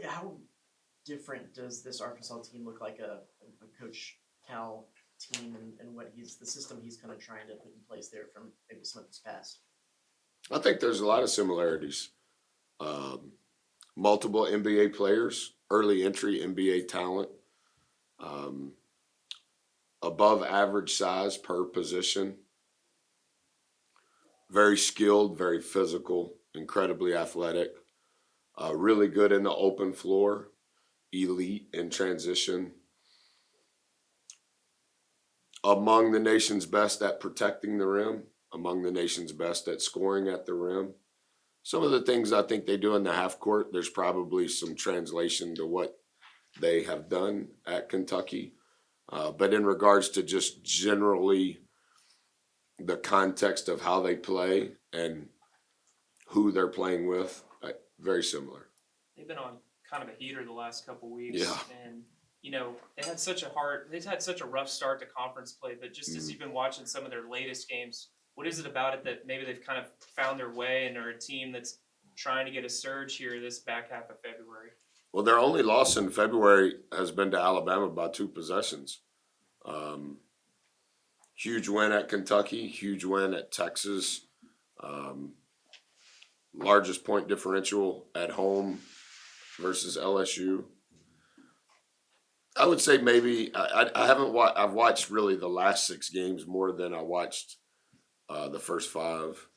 How different does this Arkansas team look like a Coach Cal team and what the system he's kind of trying to put in place there from maybe some of his past? I think there's a lot of similarities. Um, Multiple NBA players, early entry NBA talent, um, above average size per position, very skilled, very physical, incredibly athletic, really good in the open floor, elite in transition, among the nation's best at protecting the rim, among the nation's best at scoring at the rim. Some of the things I think they do in the half court, there's probably some translation to what they have done at Kentucky. But in regards to just generally the context of how they play and who they're playing with, very similar. They've been on kind of a heater the last couple weeks, Yeah. and they've had such a rough start to conference play. But just as you've been watching some of their latest games, what is it about it that maybe they've kind of found their way and are a team that's trying to get a surge here this back half of February? Well, their only loss in February has been to Alabama by 2 possessions. Huge win at Kentucky, huge win at Texas. Largest point differential at home versus LSU. I would say maybe I haven't I've watched really the last 6 games more than I watched the first 5.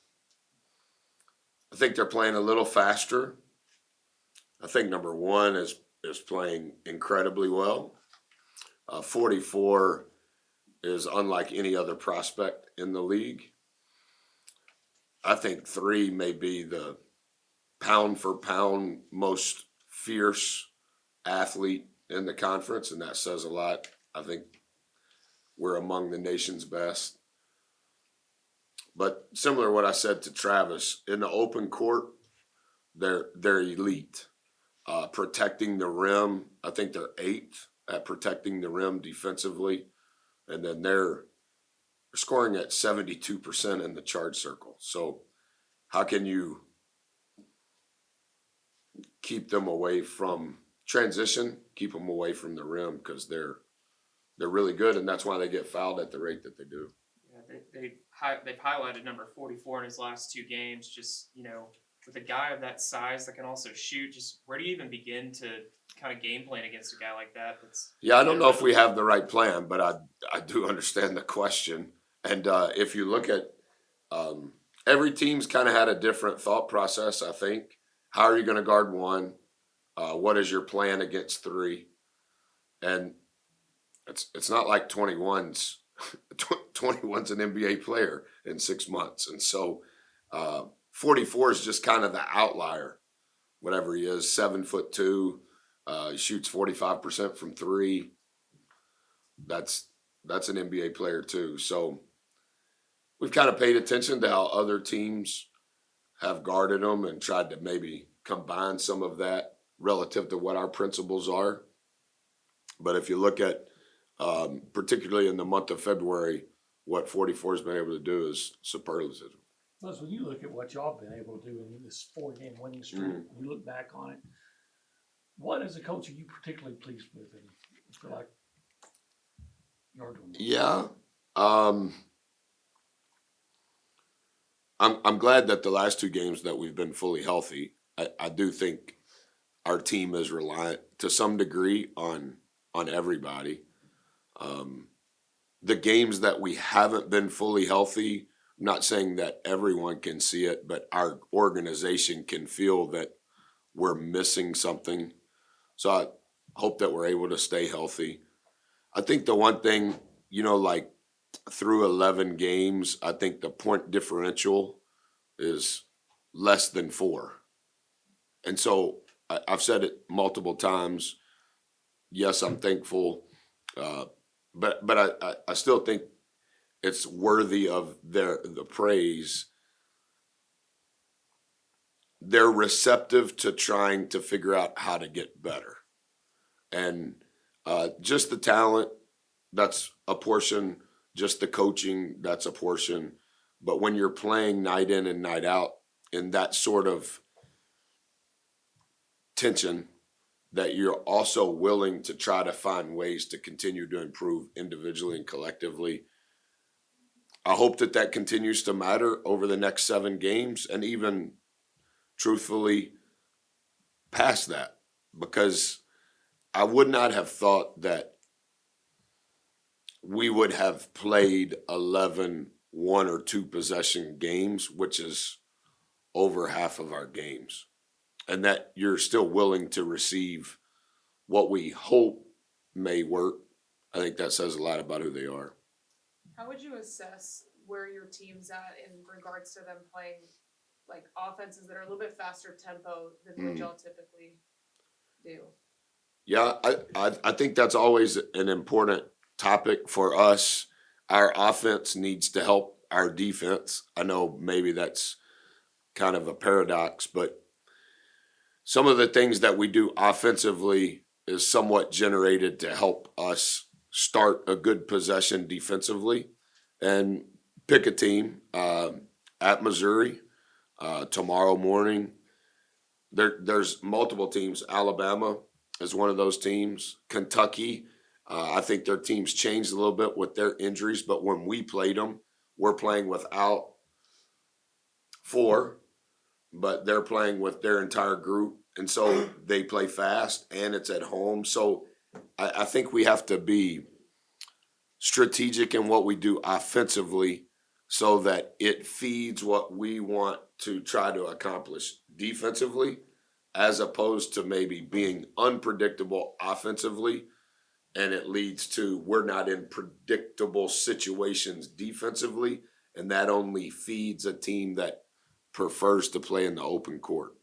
I think they're playing a little faster. I think number 1 is playing incredibly well. 44 is unlike any other prospect in the league. I think 3 may be the pound for pound most fierce athlete in the conference, and that says a lot. I think we're among the nation's best. But similar to what I said to Travis, in the open court, they're elite. Protecting the rim, I think they're 8th at protecting the rim defensively, and then they're scoring at 72% in the charge circle. So how can you keep them away from transition, keep them away from the rim, because they're really good, and that's why they get fouled at the rate that they do. Yeah, they've highlighted number 44 in his last 2 games. Just with a guy of that size that can also shoot, just where do you even begin to kind of game plan against a guy like that? Yeah, I don't know if we have the right plan, but I do understand the question. And if you look at every team's kind of had a different thought process, I think. How are you going to guard 1? What is your plan against 3? And it's not like 21's 21's an NBA player in 6 months. And so 44 is just kind of the outlier, whatever he is, 7'2". He shoots 45% from 3. That's an NBA player too. So we've kind of paid attention to how other teams have guarded them and tried to maybe combine some of that relative to what our principles are. But if you look at, particularly in the month of February, what 44 has been able to do is superlative. Plus, when you look at what y'all been able to do in this 4-game winning streak, you look back on it, what as a coach are you particularly pleased with? And you feel like you're doing Yeah. I'm glad that the last 2 games that we've been fully healthy. I do think our team is reliant to some degree on everybody. The games that we haven't been fully healthy, I'm not saying that everyone can see it, but our organization can feel that we're missing something. So I hope that we're able to stay healthy. I think the one thing, like through 11 games, I think the point differential is less than 4. And so I've said it multiple times. Yes, I'm thankful, but I still think it's worthy of the praise. They're receptive to trying to figure out how to get better. And just the talent, that's a portion. Just the coaching, that's a portion. But when you're playing night in and night out in that sort of tension, that you're also willing to try to find ways to continue to improve individually and collectively. I hope that that continues to matter over the next 7 games and even truthfully past that, because I would not have thought that we would have played 11 1 or 2 possession games, which is over half of our games, and that you're still willing to receive what we hope may work. I think that says a lot about who they are. How would you assess where your team's at in regards to them playing like offenses that are a little bit faster tempo than what y'all typically do? Yeah, I think that's always an important topic for us. Our offense needs to help our defense. I know maybe that's kind of a paradox, but some of the things that we do offensively is somewhat generated to help us start a good possession defensively. And pick a team at Missouri tomorrow morning. There's multiple teams. Alabama is one of those teams. Kentucky, I think their team's changed a little bit with their injuries, but when we played them, we're playing without 4, but they're playing with their entire group. And so they play fast and it's at home. So I think we have to be strategic in what we do offensively so that it feeds what we want to try to accomplish defensively, as opposed to maybe being unpredictable offensively, and it leads to we're not in predictable situations defensively, and that only feeds a team that prefers to play in the open court.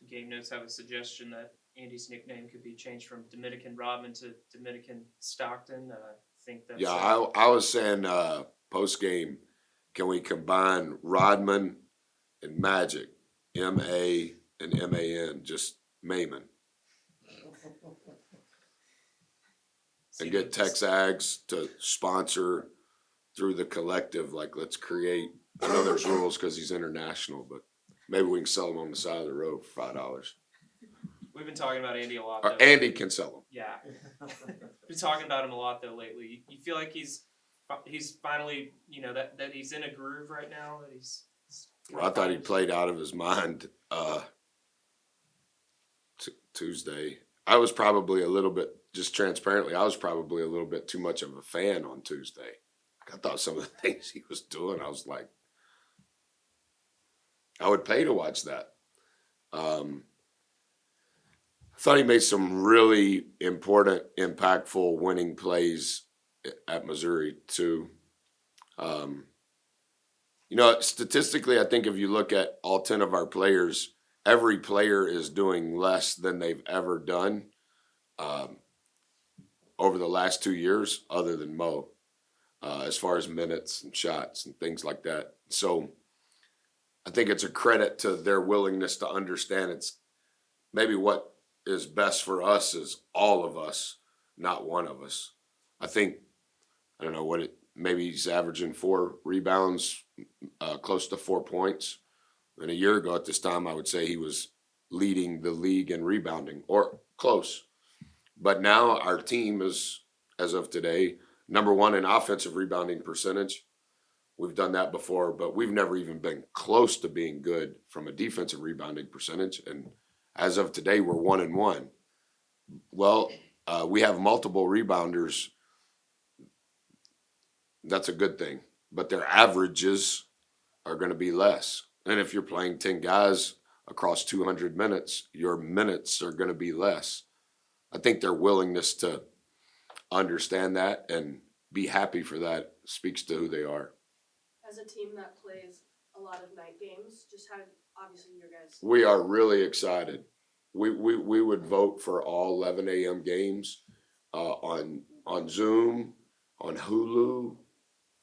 The game notes have a suggestion that Andy's nickname could be changed from Dominican Rodman to Dominican Stockton. I think that's Yeah, I was saying post game, can we combine Rodman and Magic, M-A and M-A-N, just Mayman, and get Texags to sponsor through the collective. Like, let's create. I know there's rules because he's international, but maybe we can sell him on the side of the road for $5. We've been talking about Andy a lot. Or Though. Andy can sell them. Yeah, been talking about him a lot though lately. You feel like he's finally, that he's in a groove right now. That he's. Well, I thought he played out of his mind Tuesday. I was probably a little bit, just transparently, I was probably a little bit too much of a fan on Tuesday. I thought some of the things he was doing, I was like, I would pay to watch that. I thought he made some really important, impactful winning plays at Missouri too. Statistically, I think if you look at all 10 of our players, every player is doing less than they've ever done over the last 2 years, other than Mo, as far as minutes and shots and things like that. So I think it's a credit to their willingness to understand it's maybe what is best for us is all of us, not one of us. I think, I don't know maybe he's averaging 4 rebounds, close to 4 points. And a year ago at this time, I would say he was leading the league in rebounding, or close. But now our team is, as of today, number 1 in offensive rebounding percentage. We've done that before, but we've never even been close to being good from a defensive rebounding percentage. And as of today, we're 1-1. Well, we have multiple rebounders. That's a good thing, but their averages are going to be less. And if you're playing 10 guys across 200 minutes, your minutes are going to be less. I think their willingness to understand that and be happy for that speaks to who they are. As a team that plays a lot of night games, just how, obviously you guys. We are really excited. We would vote for all 11 a.m. games on Zoom, on Hulu,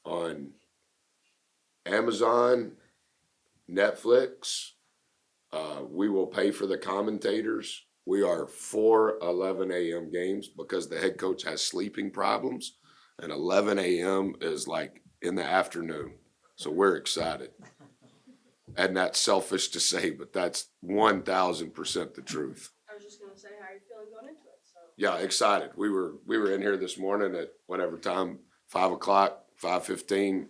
on Amazon, Netflix. We will pay for the commentators. We are for 11 a.m. games because the head coach has sleeping problems, and 11 a.m. is like in the afternoon. So we're excited. And that's selfish to say, but that's 1000% the truth. I was just gonna say, how are you feeling going into it, so. Yeah, excited. We were in here this morning at whatever time, 5:00, 5:15.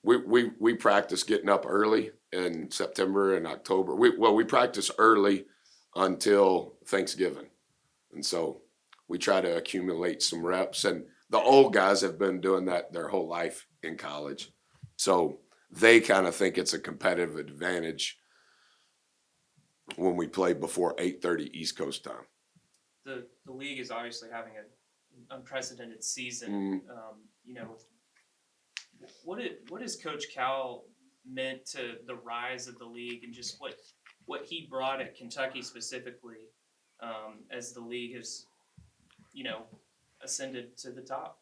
We practice getting up early in September and October. We practice early until Thanksgiving. And so we try to accumulate some reps, and the old guys have been doing that their whole life in college. So they kind of think it's a competitive advantage when we play before 8:30 East Coast time. The league is obviously having an unprecedented season. You know, what has Coach Cal meant to the rise of the league, and just what he brought at Kentucky specifically, as the league has, you know, ascended to the top?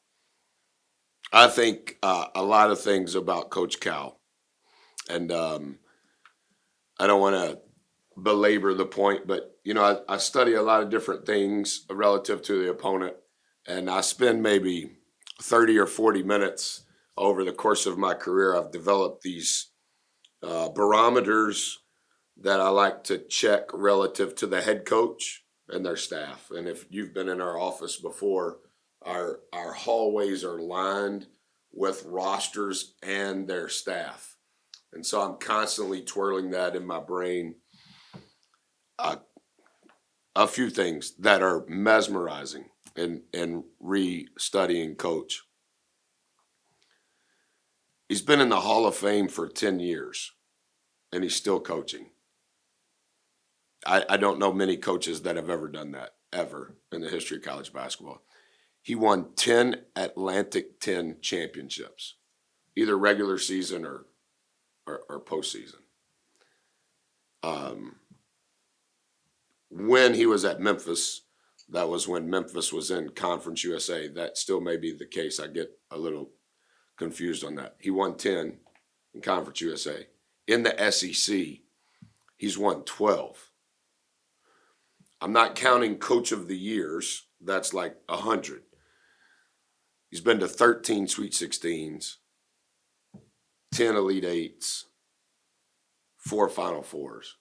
I think a lot of things about Coach Cal, and I don't want to belabor the point, but you know, I study a lot of different things relative to the opponent, and I spend maybe 30 or 40 minutes over the course of my career. I've developed these barometers that I like to check relative to the head coach and their staff. And if you've been in our office before, our hallways are lined with rosters and their staff. And so I'm constantly twirling that in my brain. A few things that are mesmerizing in re-studying Coach. He's been in the Hall of Fame for 10 years, and he's still coaching. I don't know many coaches that have ever done that, ever, in the history of college basketball. He won 10 Atlantic 10 championships, either regular season or postseason. When he was at Memphis, that was when Memphis was in Conference USA. That still may be the case. I get a little confused on that. He won 10 in Conference USA. In the SEC, he's won 12. I'm not counting Coach of the Years. That's like 100. He's been to 13 Sweet 16s, 10 Elite Eights, 4 Final Fours.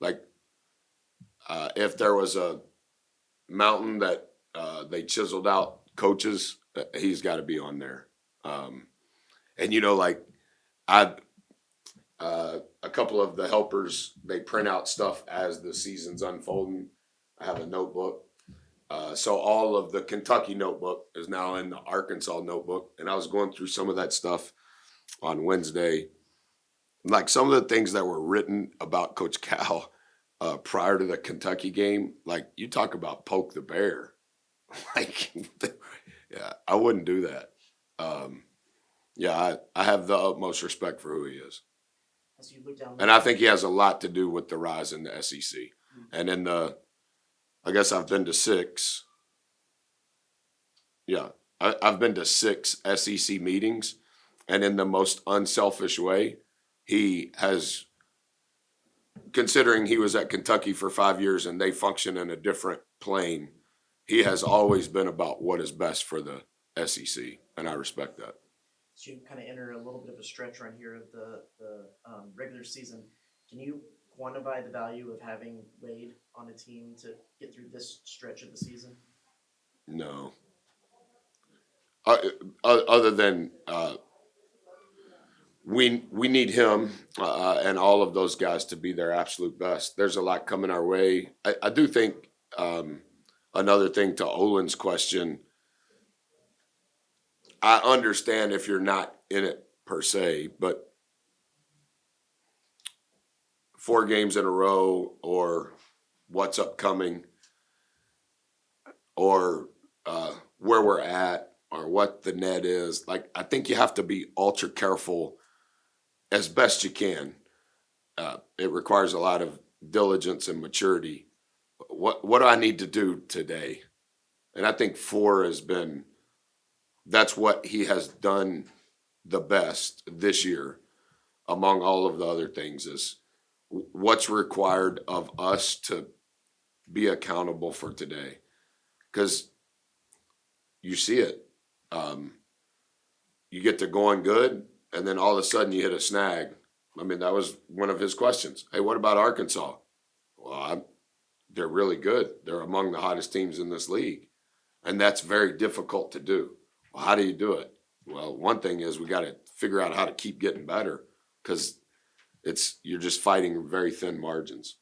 Like, if there was a mountain that they chiseled out coaches, he's got to be on there. And you know, like a couple of the helpers, they print out stuff as the season's unfolding. I have a notebook. So all of the Kentucky notebook is now in the Arkansas notebook. And I was going through some of that stuff on Wednesday. Like some of the things that were written about Coach Cal prior to the Kentucky game, like you talk about poke the bear. Like, yeah, I wouldn't do that. I have the utmost respect for who he is. As you look down, And I think he has a lot to do with the rise in the SEC. And in I guess I've been to 6. Yeah, I've been to 6 SEC meetings. And in the most unselfish way, he has, considering he was at Kentucky for 5 years and they function in a different plane, he has always been about what is best for the SEC. And I respect that. so you kind of enter a little bit of a stretch run here of the regular season. Can you quantify the value of having Wade on a team to get through this stretch of the season? No. Other than we need him and all of those guys to be their absolute best. There's a lot coming our way. I do think another thing to Olin's question, I understand if you're not in it per se, but 4 games in a row or what's upcoming or where we're at or what the net is, like I think you have to be ultra careful as best you can. It requires a lot of diligence and maturity. What do I need to do today? And I think 4 has been, that's what he has done the best this year among all of the other things is what's required of us to be accountable for today. Because you see it. You get to going good, and then all of a sudden you hit a snag, I mean, that was one of his questions. Hey, what about Arkansas? Well, they're really good. They're among the hottest teams in this league. And that's very difficult to do. Well, how do you do it? Well, one thing is we got to figure out how to keep getting better because you're just fighting very thin margins.